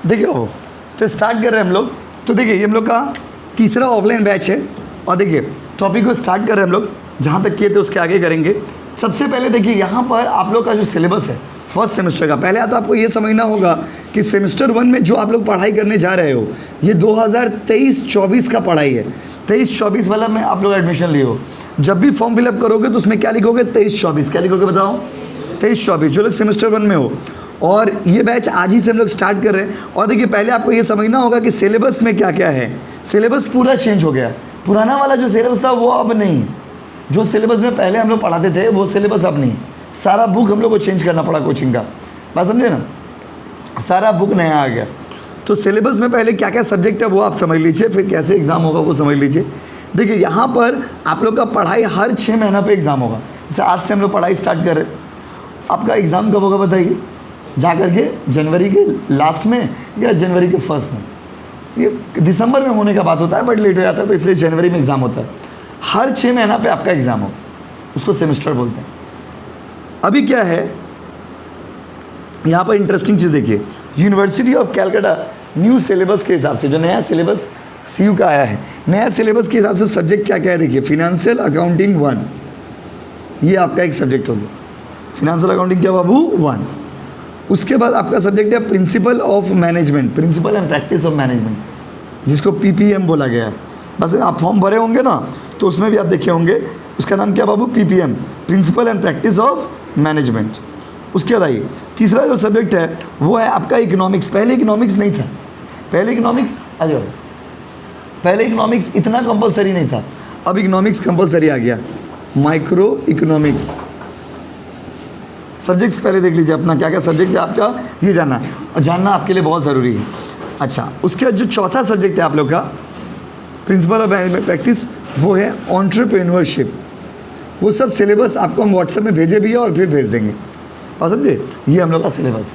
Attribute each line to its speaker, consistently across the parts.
Speaker 1: देखिए वो तो स्टार्ट कर रहे हैं हम लोग। तो देखिए ये हम लोग का तीसरा ऑफलाइन बैच है और देखिए टॉपिक को स्टार्ट कर रहे हैं हम लोग, जहाँ तक किए थे उसके आगे करेंगे। सबसे पहले देखिए यहाँ पर आप लोग का जो सिलेबस है फर्स्ट सेमेस्टर का, पहले तो आपको ये समझना होगा कि सेमेस्टर 1 में जो आप लोग पढ़ाई करने जा रहे हो ये 2023-24 का पढ़ाई है। 23-24 वाला में आप लोग एडमिशन लिए हो, जब भी फॉर्म फिलअप करोगे तो उसमें क्या लिखोगे 23-24, क्या लिखोगे बताओ 23-24, जो लोग सेमेस्टर 1 में हो। और ये बैच आज ही से हम लोग स्टार्ट कर रहे हैं। और देखिए पहले आपको ये समझना होगा कि सिलेबस में क्या क्या है। सिलेबस पूरा चेंज हो गया, पुराना वाला जो सिलेबस था वो अब नहीं, जो सिलेबस में पहले हम लोग पढ़ाते थे वो सिलेबस अब नहीं, सारा बुक हम लोग को चेंज करना पड़ा कोचिंग का, बात समझे ना, सारा बुक नया आ गया। तो सिलेबस में पहले क्या क्या सब्जेक्ट है वो आप समझ लीजिए, फिर कैसे एग्ज़ाम होगा वो समझ लीजिए। देखिए यहाँ पर आप लोग का पढ़ाई हर 6 महीना पे एग्ज़ाम होगा। जैसे आज से हम लोग पढ़ाई स्टार्ट कर रहे हैं, आपका एग्ज़ाम कब होगा बताइए, जा कर के जनवरी के लास्ट में या जनवरी के फर्स्ट में। ये दिसंबर में होने का बात होता है बट लेट हो जाता है, तो इसलिए जनवरी में एग्ज़ाम होता है। हर 6 महीना पे आपका एग्ज़ाम हो, उसको सेमेस्टर बोलते हैं। अभी क्या है यहाँ पर इंटरेस्टिंग चीज़ देखिए, university of Calcutta new syllabus के हिसाब से जो नया सिलेबस CU का आया है, नया सिलेबस के हिसाब से सब्जेक्ट क्या क्या है देखिए। फिनेंशियल अकाउंटिंग 1, ये आपका एक सब्जेक्ट हो गया, फिनेंशियल अकाउंटिंग क्या बाबू 1। उसके बाद आपका सब्जेक्ट है principle of management, principle and practice of management, जिसको PPM बोला गया है। बस आप फॉर्म भरे होंगे ना तो उसमें भी आप देखे होंगे, उसका नाम क्या बाबू PPM, principle and practice of management. उसके बाद आइए तीसरा जो सब्जेक्ट है वो है आपका इकोनॉमिक्स। पहले इकोनॉमिक्स नहीं था, पहले इकोनॉमिक्स आ जाओ, पहले इकोनॉमिक्स इतना कंपलसरी नहीं था, अब इकोनॉमिक्स कंपलसरी आ गया। माइक्रो इकोनॉमिक्स सब्जेक्ट्स पहले देख लीजिए अपना क्या क्या सब्जेक्ट है आपका, ये जानना है और जानना आपके लिए बहुत ज़रूरी है। अच्छा, उसके बाद जो चौथा सब्जेक्ट है आप लोग का प्रिंसिपल ऑफ मैनेजमेंट प्रैक्टिस, वो है एंटरप्रेन्योरशिप। वो सब सिलेबस आपको हम व्हाट्सएप में भेजे भी है और फिर भेज देंगे, और समझे। ये हम लोग का सिलेबस,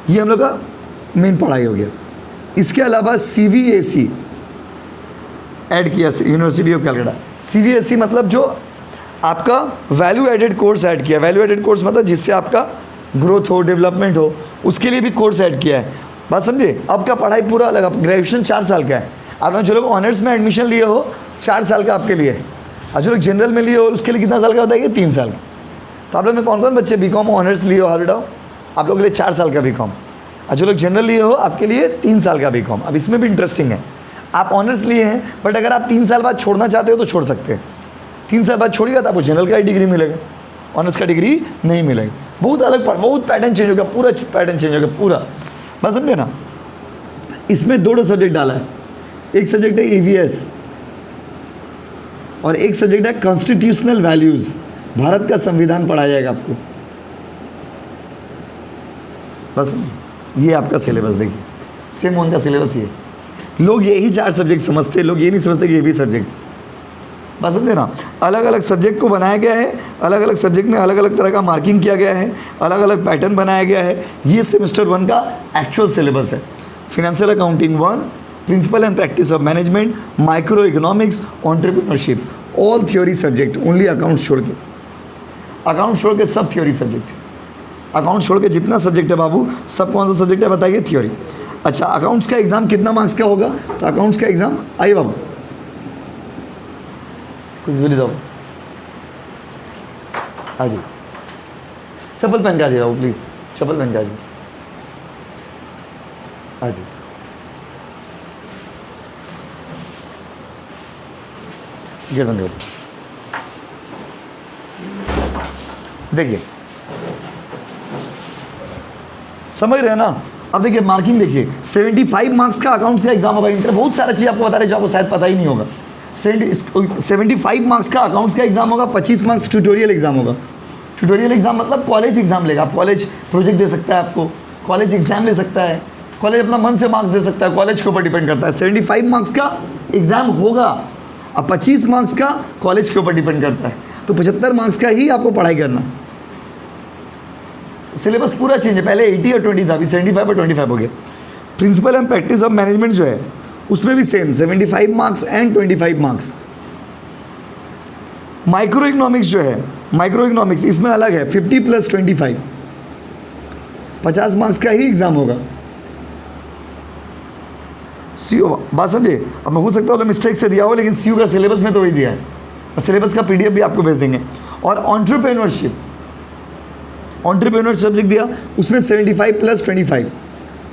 Speaker 1: ये हम लोग का मेन पढ़ाई हो गया। इसके अलावा CVAC ऐड किया, यूनिवर्सिटी ऑफ कैलकाटा। CVAC मतलब जो आपका वैल्यू एडेड कोर्स ऐड किया। वैल्यू एडेड कोर्स मतलब जिससे आपका ग्रोथ हो, डेवलपमेंट हो, उसके लिए भी कोर्स ऐड किया है, बात समझे। अब का पढ़ाई पूरा अलग, अब ग्रेजुएशन 4 साल का है। आपने जो लोग ऑनर्स में एडमिशन लिए हो 4 साल का आपके लिए है, और जो लोग जनरल में लिए हो उसके लिए कितना साल का होता है, ये 3 साल का। तो आप लोग में कौन कौन बच्चे BCom ऑनर्स लिए हो, हाथ उठाओ। आप लोग के लिए 4 साल का BCom, और जो लोग जनरल लिए हो आपके लिए 3 साल का BCom। अब इसमें भी इंटरेस्टिंग है, आप ऑनर्स लिए हैं बट अगर आप 3 साल बाद छोड़ना चाहते हो तो छोड़ सकते हैं। 3 साल बाद छोड़िएगा तो आपको जनरल का ही डिग्री मिलेगा, ऑनर्स का डिग्री नहीं मिलेगा। बहुत अलग, बहुत पैटर्न चेंज हो गया, पूरा पैटर्न चेंज हो गया पूरा, बस समझे ना। इसमें 2 सब्जेक्ट डाला है, एक सब्जेक्ट है EVS और एक सब्जेक्ट है कॉन्स्टिट्यूशनल वैल्यूज़। भारत का संविधान पढ़ाया जाएगा आपको, बस ये आपका सिलेबस देखिए, सेम उनका सिलेबस ये। लोग यही 4 सब्जेक्ट समझते हैं, लोग ये नहीं समझते कि ये भी सब्जेक्ट, बस समझे ना। अलग अलग सब्जेक्ट को बनाया गया है, अलग अलग सब्जेक्ट में अलग अलग तरह का मार्किंग किया गया है, अलग अलग पैटर्न बनाया गया है। ये सेमेस्टर 1 का एक्चुअल सिलेबस है। Financial accounting 1, principle and practice of management, micro economics, entrepreneurship, all theory subject, only accounts छोड़ के। अकाउंट छोड़ के सब थ्योरी सब्जेक्ट, अकाउंट छोड़ के जितना सब्जेक्ट है बाबू सब कौन सा सब्जेक्ट है बताइए, थ्योरी। अच्छा, अकाउंट्स का एग्ज़ाम कितना मार्क्स का होगा, तो अकाउंट्स का एग्ज़ाम आइए बाबू कुछ बोली जाओ, हाँ जी, चप्पल पहन के आ जाओ प्लीज़, चप्पल पहन के आ जाओ, हाँ जी। गेट बंद करो। देखिए समझ रहे हैं ना। अब देखिए मार्किंग देखिए, 75 मार्क्स का अकाउंट्स का एग्जाम होगा। इंटर बहुत सारा चीज़ आपको बता रहे जो आपको शायद पता ही नहीं होगा। 75 मार्क्स का अकाउंट्स का एग्जाम होगा, 25 मार्क्स ट्यूटोरियल एग्जाम होगा। ट्यूटोरियल एग्जाम मतलब कॉलेज एग्जाम लेगा, आप कॉलेज प्रोजेक्ट दे सकता है, आपको कॉलेज एग्जाम ले सकता है, कॉलेज अपना मन से मार्क्स दे सकता है, कॉलेज के ऊपर डिपेंड करता है। 75 मार्क्स का एग्जाम होगा, अब 25 मार्क्स का कॉलेज के ऊपर डिपेंड करता है, तो 75 मार्क्स का ही आपको पढ़ाई करना। सिलेबस पूरा चेंज है, पहले 80 और 20 था, अभी 75 और 25 हो गया। Principle and practice of management जो है उसमें भी same 75 marks and 25 marks. Micro economics जो है, माइक्रो इकोनॉमिक्स इसमें अलग है, 50 + 25, 50 मार्क्स का ही एग्जाम होगा। सी यू बात समझे। अब हो सकता है मिस्टेक से दिया हो, लेकिन सी यू का सिलेबस में तो वही दिया है, और सिलेबस का PDF भी आपको भेज देंगे। और एंटरप्रेन्योरशिप सब्जेक्ट दिया, उसमें 75 + 25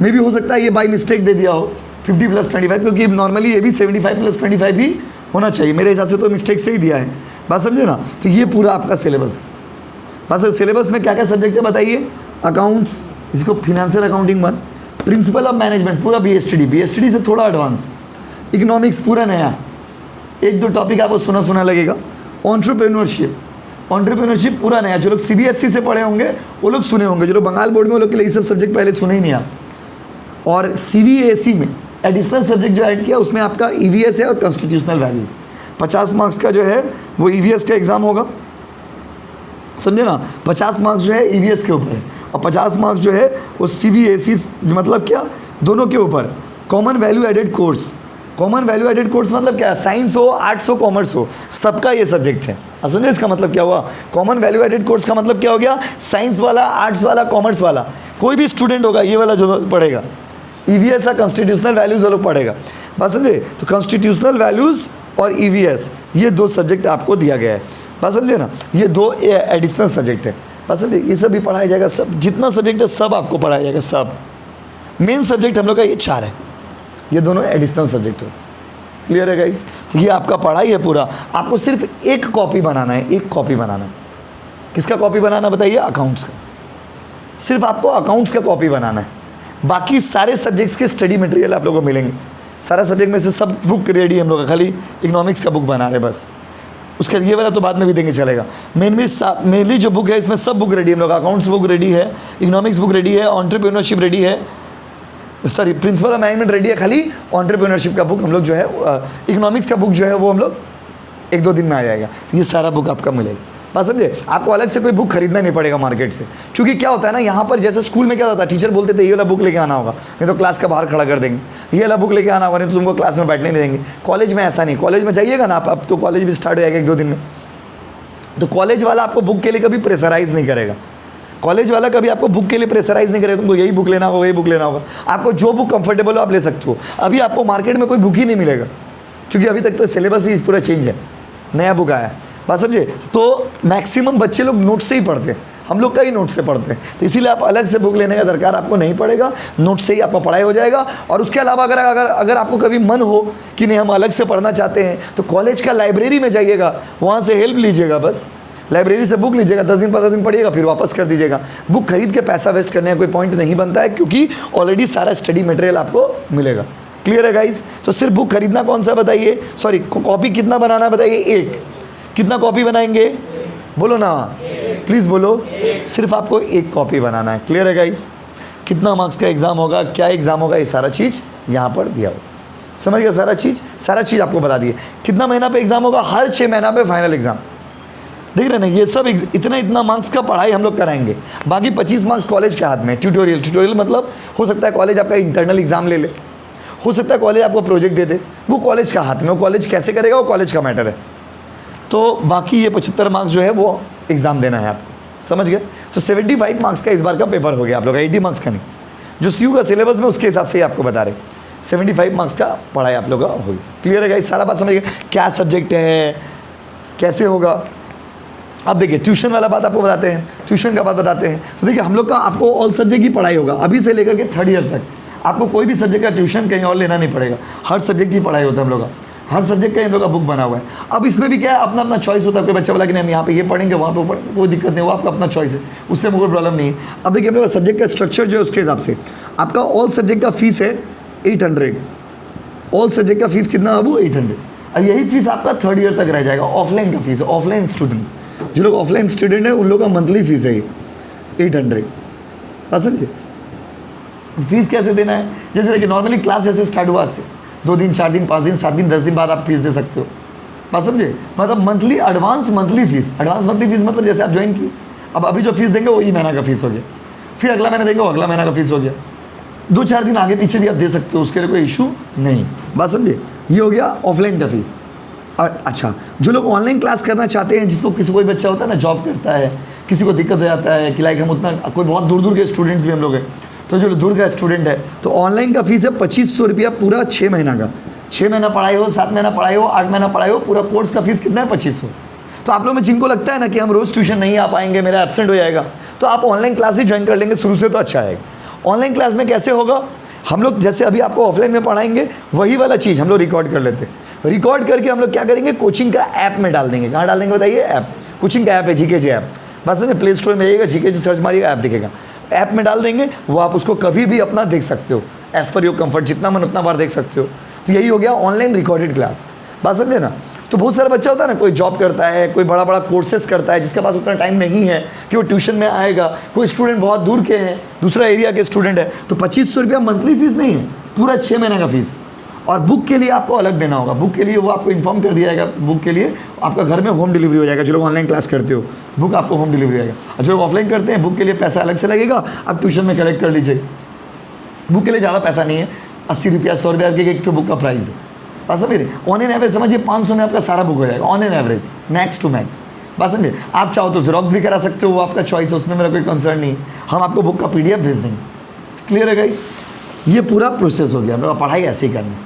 Speaker 1: में भी हो सकता है ये बाई मिस्टेक दे दिया हो 50 + 25, क्योंकि नॉर्मली ये भी 75 + 25 ही होना चाहिए, मेरे हिसाब से तो मिस्टेक से ही दिया है, बात समझे ना। तो ये पूरा आपका सिलेबस है। बस सिलेबस में क्या क्या सब्जेक्ट है बताइए। अकाउंट्स, इसको financial accounting 1, principal of management पूरा BSTD से थोड़ा एडवांस, इकोनॉमिक्स पूरा नया, 1-2 टॉपिक आपको सुना लगेगा। एंटरप्रेन्योरशिप पूरा नया, जो लोग CBSE से पढ़े होंगे वो लोग सुने होंगे, जो लोग बंगाल बोर्ड में वो लोग के लिए ये सब सब्जेक्ट पहले सुने ही नहीं आप। और CBSE में एडिशनल सब्जेक्ट जो ऐड किया उसमें आपका EVS है और कॉन्स्टिट्यूशनल वैल्यूज। 50 मार्क्स का जो है वो EVS का एग्ज़ाम होगा, समझे ना। 50 मार्क्स जो है EVS के ऊपर है, और 50 मार्क्स जो है वो CBSE मतलब क्या, दोनों के ऊपर। कॉमन वैल्यू एडेड कोर्स मतलब क्या, साइंस हो, आर्ट्स हो, कॉमर्स हो, सबका ये सब्जेक्ट है। अब समझे इसका मतलब क्या हुआ। कॉमन वैल्यू एडेड कोर्स का मतलब क्या हो गया, साइंस वाला, आर्ट्स वाला, कॉमर्स वाला, कोई भी स्टूडेंट होगा ये वाला जो पढ़ेगा। EVS या कॉन्स्टिट्यूशनल वैल्यूज़ वो लोग पढ़ेगा, बस समझे। तो कॉन्स्टिट्यूशनल वैल्यूज़ और EVS ये 2 सब्जेक्ट आपको दिया गया है, बस समझे ना। ये 2 एडिशनल सब्जेक्ट है, बस समझे। ये सब भी पढ़ाया जाएगा, सब जितना सब्जेक्ट है सब आपको पढ़ाया जाएगा, सब। मेन सब्जेक्ट हम लोग का ये 4 है, ये दोनों एडिशनल सब्जेक्ट हो। क्लियर है गाइस। तो ये आपका पढ़ाई है पूरा। आपको सिर्फ एक कॉपी बनाना है, एक कॉपी बनाना है। किसका कॉपी बनाना बताइए, अकाउंट्स का। सिर्फ आपको अकाउंट्स का कॉपी बनाना है, बाकी सारे सब्जेक्ट्स के स्टडी मटेरियल आप लोगों को मिलेंगे। सारा सब्जेक्ट में से सब बुक रेडी है हम लोग का, खाली इकोनॉमिक्स का बुक बना रहे बस। उसका ये वाला तो बाद में भी देंगे चलेगा। मेनली जो बुक है इसमें सब बुक रेडी है हम लोग। अकाउंट्स बुक रेडी है, इकोनॉमिक्स बुक रेडी है, एंटरप्रेन्योरशिप रेडी है, sorry principal of management ready है। खाली एंटरप्रेन्योरशिप का बुक हम लोग जो है, इकोनॉमिक्स का बुक जो है वो हम लोग 1-2 दिन में आ जाएगा। तो ये सारा बुक आपका मिलेगा, बात समझे। आपको अलग से कोई बुक खरीदना नहीं पड़ेगा मार्केट से, क्योंकि क्या होता है ना, यहाँ पर जैसे स्कूल में क्या होता है, टीचर बोलते थे ये वाला बुक लेके आना होगा, नहीं तो क्लास का बाहर खड़ा कर देंगे। ये वाला बुक लेके आना होगा, नहीं तो तुमको क्लास में बैठने नहीं देंगे। कॉलेज में ऐसा नहीं, कॉलेज में जाइएगा ना आप, अब तो कॉलेज भी स्टार्ट हो जाएगा 1-2 दिन में, तो कॉलेज वाला आपको बुक के लिए कभी प्रेशराइज नहीं करेगा। कॉलेज वाला कभी आपको बुक के लिए प्रेशराइज नहीं करेगा, तुमको यही बुक लेना होगा, वही बुक लेना होगा। आपको जो बुक कंफर्टेबल हो आप ले सकते हो। अभी आपको मार्केट में कोई बुक ही नहीं मिलेगा, क्योंकि अभी तक तो सिलेबस ही पूरा चेंज है, नया बुक आया है, बात समझे। तो मैक्सिमम बच्चे लोग नोट से ही पढ़ते हैं, हम लोग का ही नोट से पढ़ते हैं। तो इसीलिए आप अलग से बुक लेने का दरकार आपको नहीं पड़ेगा, नोट से ही आपका पढ़ाई हो जाएगा। और उसके अलावा अगर आपको कभी मन हो कि नहीं हम अलग से पढ़ना चाहते हैं, तो कॉलेज का लाइब्रेरी में जाइएगा, वहाँ से हेल्प लीजिएगा। बस लाइब्रेरी से बुक लीजिएगा, 10 दिन 15 दिन पढ़िएगा, फिर वापस कर दीजिएगा। बुक खरीद के पैसा वेस्ट करने का कोई पॉइंट नहीं बनता है, क्योंकि ऑलरेडी सारा स्टडी मटेरियल आपको मिलेगा। क्लियर है गाइस। तो सिर्फ बुक खरीदना कौन सा बताइए, सॉरी कॉपी कितना बनाना है बताइए, 1। कितना कॉपी बनाएंगे बोलो ना, प्लीज़ बोलो। सिर्फ आपको 1 कॉपी बनाना है। क्लियर है गाइस। कितना मार्क्स का एग्ज़ाम होगा, क्या एग्ज़ाम होगा, ये सारा चीज़ यहाँ पर दिया हो, समझ गया। सारा चीज़ आपको बता दिए। कितना महीना पे एग्ज़ाम होगा, हर 6 महीना पे फाइनल एग्ज़ाम। देख रहे ना, ये सब इतना मार्क्स का पढ़ाई हम लोग कराएंगे। बाकी 25 मार्क्स कॉलेज के हाथ में। ट्यूटोरियल मतलब हो सकता है कॉलेज आपका इंटरनल एग्जाम ले ले, हो सकता है कॉलेज आपको प्रोजेक्ट दे दे, वो कॉलेज का हाथ में, वो कॉलेज कैसे करेगा वो कॉलेज का मैटर है। तो बाकी ये 75 मार्क्स जो है वो एग्ज़ाम देना है आपको, समझ गए। तो 75 मार्क्स का इस बार का पेपर हो गया आप लोग का, 80 मार्क्स का नहीं। जो CU का सिलेबस में उसके हिसाब से ही आपको बता रहे, 75 मार्क्स का पढ़ाई आप लोग का होगी। क्लियर है गाइस, सारा बात समझ गए, क्या सब्जेक्ट है, कैसे होगा। अब देखिए ट्यूशन वाला बात आपको बताते हैं, ट्यूशन का बात बताते हैं। तो देखिए हम लोग का आपको ऑल सब्जेक्ट की पढ़ाई होगा, अभी से लेकर के 3rd ईयर तक आपको कोई भी सब्जेक्ट का ट्यूशन कहीं और लेना नहीं पड़ेगा। हर सब्जेक्ट की पढ़ाई होता है हम लोग का, हर सब्जेक्ट का हम लोग का बुक बना हुआ है। अब इसमें भी क्या है, अपना अपना चॉइस होता है। कोई बच्चा बोला कि नहीं हम यहाँ पे ये पढ़ेंगे, वहाँ पे पढ़ेंगे, कोई दिक्कत नहीं, वो आपका अपना चॉइस है, उससे कोई प्रॉब्लम नहीं है। अब देखिए हम लोग का सब्जेक्ट का स्ट्रक्चर जो है उसके हिसाब से आपका ऑल सब्जेक्ट का फीस है 800। ऑल सब्जेक्ट का फीस कितना अब 800। अब यही फीस आपका 3rd ईयर तक रह जाएगा। ऑफलाइन का फीस है, ऑफलाइन स्टूडेंट्स जो लोग ऑफलाइन स्टूडेंट हैं उन लोगों का मंथली फीस है 800। समझिए फीस कैसे देना है, जैसे देखिए नॉर्मली क्लास जैसे स्टार्ट हुआ से 2 दिन 4 दिन 5 दिन 7 दिन 10 दिन बाद आप फीस दे सकते हो, बात समझे। मतलब मंथली एडवांस मंथली फीस मतलब जैसे आप ज्वाइन किए, अब अभी जो फीस देंगे वही महीना का फीस हो गया, फिर अगला महीना देंगे वो अगला महीना का फीस हो गया। 2-4 दिन आगे पीछे भी आप दे सकते हो, उसके लिए कोई इशू नहीं, बात समझे। ये हो गया ऑफलाइन का फीस। और अच्छा जो लोग ऑनलाइन क्लास करना चाहते हैं, जिसको किसी कोई बच्चा होता है ना जॉब करता है, किसी को दिक्कत हो जाता है कि लाइक हम उतना कोई बहुत दूर दूर के स्टूडेंट्स भी हम लोग हैं, तो जो दूर का स्टूडेंट है तो ऑनलाइन का फीस है 2500 रुपया पूरा 6 महीना का। 6 महीना पढ़ाई हो, 7 महीना पढ़ाई हो, 8 महीना पढ़ाई हो, पूरा कोर्स का फीस कितना है 2500। तो आप लोग में जिनको लगता है ना कि हम रोज़ ट्यूशन नहीं आ पाएंगे, मेरा एब्सेंट हो जाएगा, तो आप ऑनलाइन क्लास ही ज्वाइन कर लेंगे शुरू से तो अच्छा आएगा। ऑनलाइन क्लास में कैसे होगा, हम लोग जैसे अभी आपको ऑफलाइन में पढ़ाएंगे वही वाला चीज़ हम लोग रिकॉर्ड कर लेते हैं। रिकॉर्ड करके हम लोग क्या करेंगे, कोचिंग का ऐप में डाल देंगे। कहाँ डाल देंगे बताइए, ऐप। कोचिंग का ऐप है जीकेजी ऐप, बस प्ले स्टोर में जाइएगा, जीकेजी सर्च मारिएगा, ऐप दिखेगा, ऐप में डाल देंगे। वो आप उसको कभी भी अपना देख सकते हो, एज़ पर योर कंफर्ट, जितना मन उतना बार देख सकते हो। तो यही हो गया ऑनलाइन रिकॉर्डेड क्लास, बात समझे ना। तो बहुत सारा बच्चा होता है ना, कोई जॉब करता है, कोई बड़ा बड़ा कोर्सेस करता है, जिसके पास उतना टाइम नहीं है कि वो ट्यूशन में आएगा। कोई स्टूडेंट बहुत दूर के हैं, दूसरा एरिया के स्टूडेंट है, तो 2500 रुपया मंथली फीस नहीं है, पूरा 6 महीने का फीस। और बुक के लिए आपको अलग देना होगा। बुक के लिए वो आपको इन्फॉर्म कर दिया जाएगा, बुक के लिए आपका घर में होम डिलीवरी हो जाएगा। जो लोग ऑनलाइन क्लास करते हो, बुक आपको होम डिलीवरी आएगा। और जो लोग ऑफलाइन करते हैं, बुक के लिए पैसा अलग से लगेगा, आप ट्यूशन में कलेक्ट कर लीजिए। बुक के लिए ज़्यादा पैसा नहीं है, 80 रुपया 100 रुपया के एक तो बुक का प्राइस है। बस समझिए, ऑन एन एवरेज समझिए 500 में आपका सारा बुक हो जाएगा, on an average, max to max. बस समझिए, आप चाहो तो जेरोक्स भी करा सकते हो, वो आपका चॉइस है, उसमें मेरा कोई कंसर्न नहीं। हम आपको बुक का PDF भेज देंगे। क्लियर है गाइस, ये पूरा प्रोसेस हो गया। हम लोग का पढ़ाई ऐसे ही करना है,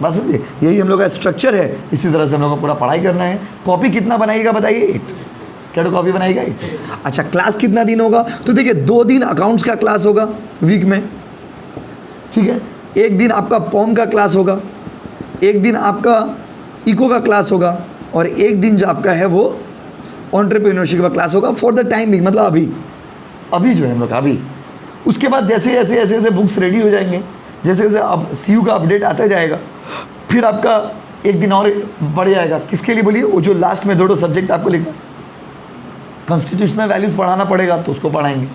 Speaker 1: बस समझिए, यही हम लोग का स्ट्रक्चर है। इसी तरह से हम लोग को पूरा पढ़ाई करना है। कॉपी कितना बनाइएगा बताइए, 1। क्या कॉपी बनाएगा, 1। अच्छा, क्लास कितना दिन होगा, तो देखिए 2 दिन अकाउंट्स का क्लास होगा वीक में, ठीक है। 1 दिन आपका पॉम का क्लास होगा, 1 दिन आपका इको का क्लास होगा, और 1 दिन जो आपका है वो एंटरप्रेन्योरशिप का क्लास होगा फॉर द टाइम बिंग, मतलब अभी जो है हम लोग अभी। उसके बाद जैसे जैसे बुक्स रेडी हो जाएंगे, जैसे जैसे अब CU का अपडेट आता जाएगा, फिर आपका 1 दिन और बढ़ जाएगा। किसके लिए बोलिए, वो जो लास्ट में 2 सब्जेक्ट आपको लिखा, कॉन्स्टिट्यूशनल वैल्यूज़ पढ़ाना पड़ेगा तो उसको पढ़ाएंगे,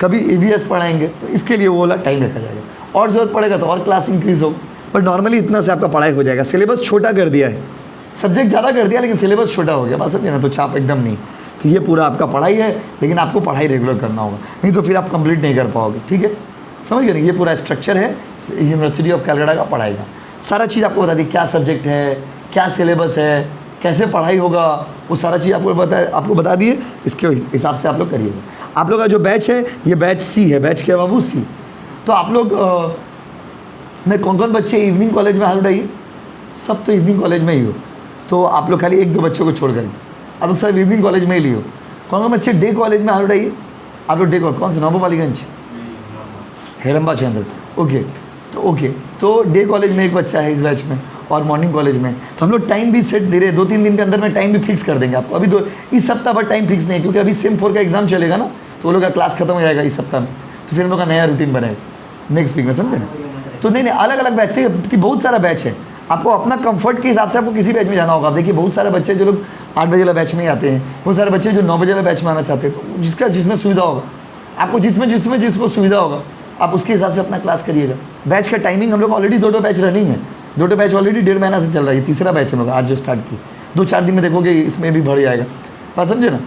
Speaker 1: कभी EVS पढ़ाएंगे, तो इसके लिए वो वाला टाइम रखा जाएगा। और ज़रूरत पड़ेगा तो और क्लास इंक्रीज़ हो, पर नॉर्मली इतना से आपका पढ़ाई हो जाएगा। सिलेबस छोटा कर दिया है, सब्जेक्ट ज़्यादा कर दिया लेकिन सिलेबस छोटा हो गया, बस समझे ना। तो चाप एकदम नहीं। तो ये पूरा आपका पढ़ाई है, लेकिन आपको पढ़ाई रेगुलर करना होगा, नहीं तो फिर आप कंप्लीट नहीं कर पाओगे, ठीक है। समझ गए ना, ये पूरा स्ट्रक्चर है यूनिवर्सिटी ऑफ कैलकाटा का पढ़ाई का। सारा चीज़ आपको बता दी, क्या सब्जेक्ट है, क्या सिलेबस है, कैसे पढ़ाई होगा, वो सारा चीज़ आपको बता दिए। इसके हिसाब से आप लोग करिएगा। आप लोग का जो बैच है, ये बैच C है। बैच क्या बाबू, C। तो आप लोग में कौन कौन बच्चे इवनिंग कॉलेज में हाथ उठाइए। सब तो इवनिंग कॉलेज में ही हो, तो आप लोग खाली 1-2 बच्चों को छोड़ कर आप लोग सब इवनिंग कॉलेज में ही लियो। कौन कौन बच्चे डे कॉलेज में हाथ उठाइए। आप लोग डे कौन से, नौबोपालीगंज, हेरम्बा चंद्र, ओके। तो डे कॉलेज में एक बच्चा है इस बैच में, और मॉर्निंग कॉलेज में। तो हम लोग टाइम भी सेट दे रहे हैं, 2-3 दिन के अंदर में टाइम भी फिक्स कर देंगे आपको। अभी इस सप्ताह पर टाइम फिक्स नहीं है, क्योंकि अभी सेम 4 का एग्जाम चलेगा ना, तो वो लोग का क्लास खत्म हो जाएगा इस सप्ताह में, तो फिर हम लोग का नया रूटीन बनेगा नेक्स्ट वीक में, समझे ना। तो नहीं अलग अलग बैच थे, बहुत सारा बैच है। आपको अपना कंफर्ट के हिसाब से आपको किसी बैच में जाना होगा। देखिए बहुत सारे बच्चे जो लोग 8 बजे वाला बैच में आते हैं, बहुत सारे बच्चे जो 9 बजे वाला बैच में आना चाहते हैं। तो जिसमें सुविधा होगा, आपको जिसको सुविधा होगा, आप उसके हिसाब से अपना क्लास करिएगा। बैच का टाइमिंग हम लोग ऑलरेडी 2 बैच रनिंग है, 2 बैच ऑलरेडी 1.5 महीना से चल रहा है। 3रा बैच हम लोग आज जो स्टार्ट की, 2-4 दिन में देखोगे इसमें भी बढ़ जाएगा, बात समझे ना।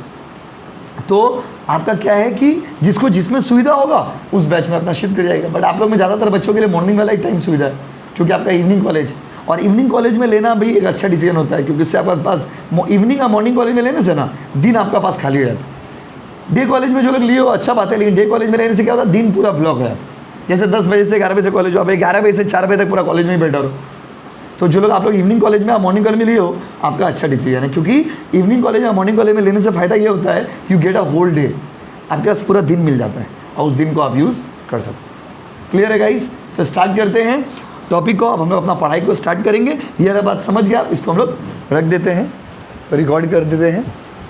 Speaker 1: तो आपका क्या है कि जिसको जिसमें सुविधा होगा उस बैच में अपना शिफ्ट कर जाएगा। बट आप लोग में ज़्यादातर बच्चों के लिए मॉर्निंग वाला ही टाइम सुविधा है, क्योंकि आपका इवनिंग कॉलेज, और इवनिंग कॉलेज में लेना भी एक अच्छा डिसीजन होता है, क्योंकि इससे आपके पास इवनिंग और मॉर्निंग कॉलेज में लेने से ना दिन आपका पास खाली हो जाता है। डे कॉलेज में जो लोग लिए हो अच्छा बात है, लेकिन डे कॉलेज में लेने से क्या होता है, दिन पूरा ब्लॉक हो जाता है। जैसे 10 बजे से 11 बजे से कॉलेज हो, आप 11 बजे से 4 बजे तक पूरा कॉलेज में ही बैठा रहो। तो जो लोग आप लोग इवनिंग कॉलेज में मॉर्निंग कॉलेज में लिए हो, आपका अच्छा डिसीजन है, क्योंकि इवनिंग कॉलेज में मॉर्निंग कॉलेज में लेने से फ़ायदा ये होता है you get a whole day, आपके पास पूरा दिन मिल जाता है और उस दिन को आप यूज़ कर सकते हैं। क्लियर है गाइस, तो स्टार्ट करते हैं टॉपिक को। अब हम लोग अपना पढ़ाई को स्टार्ट करेंगे। ये बात समझ गया, इसको हम लोग रख देते हैं, रिकॉर्ड कर देते हैं।